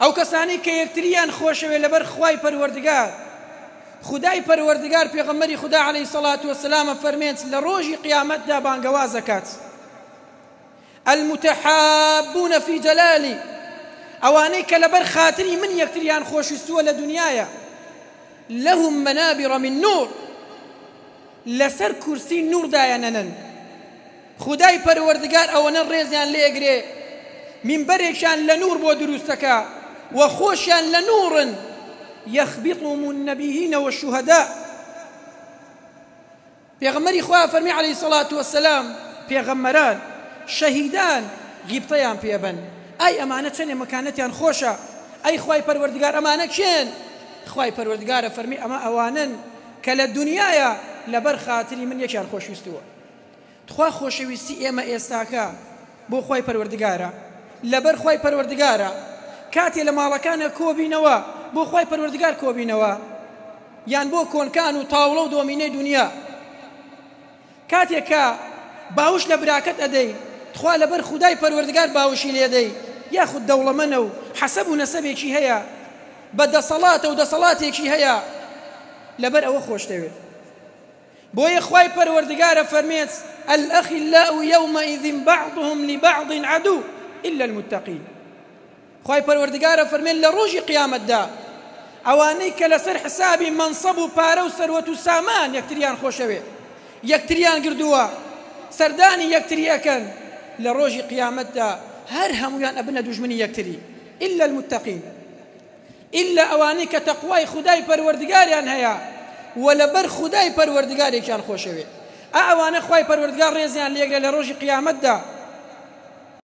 ئەو کەسانی کە یەکتریان خۆشەوێ لەبەر خوای پەروەردگار خدای پەروەردگار پێغەمبەری خدا عەلەیهی سەڵات وەسەلام فەرمێت لە ڕۆژی قیامەتدا بانگەواز دەکات المتحابون في جلالي ئەوانەی کە لەبەر خاتری من یەکتریان خۆشویستووە لە دنیایە لهم منابر من نور لەسەر کورسی نوردایەنەنن خدای پەروەردگار ئەوەنە ڕێزیان لێگرێ منبەرێکیان لە نور بۆ دروستەکە وخۆشیان لە نورن يخبطهم النبيين والشهداء پێغەمبەری خوا فەرمی عەلەیهی سەڵات وەسەلام پێغەمبەران شەهیدان غیبتەیان پێبن ئەی ئەمانە چەندێ مەکانەتیان خۆشە ئەی خوای پەروەردگار ئەمانە کێن خوای پەروەردگارە فەرمی ئەمە ئەوانن کە لە دنیایە لەبەر خاتری من یەکیان خۆشویستووە خوا خۆشەویستی ئێمە ئێستاکە بۆ خوای پەروەردگارە لەبەر خوای پەروەردگارە کاتێ لە ماڵەکانە کۆبینەوە بۆ خوای پەروەردگار کۆبینەوە یان بۆ کۆنکان و تاوڵە و دۆمینەی دنیا کاتێکە باوش لە براکەت ئەدەی تخوا لەبەر خودای پەروەردگار باوشی لێدەی یاخود دەوڵەمەنە و حەسەب و نەسەبێکی هەیە بە دەسەڵاتە و دەسەڵاتێکی هەیە لەبەر ئەوە خۆش دەوێت بۆیە خوای پەروەردگارە فەرمێت الأخلاء يومئذ بعضهم لبعض عدو إلا المتقين خوای پەروەردگارە فەرمێت لە ڕۆژی قیامەتدا ئەوانەی کە لەسەر حسابی منسەب و پارە و سەروەت و سامان یەکتریان خۆشەوێ یەکتریان گردووە سەردانی یەکتریەکەن لە ڕۆژی قیامەتدا هەر هەمویان ئەبنە دوژمنی یەکتری إلا المتقين إلا ئەوانەی کە تەقوای خودای پەروەردگاریان هەیە ولەبەر خودای پەروەردگارێکیان خۆشەوێ ئەوانە خوای پەروەردگار ڕێزیان لێگرێ لە ڕۆژی قیامەتدا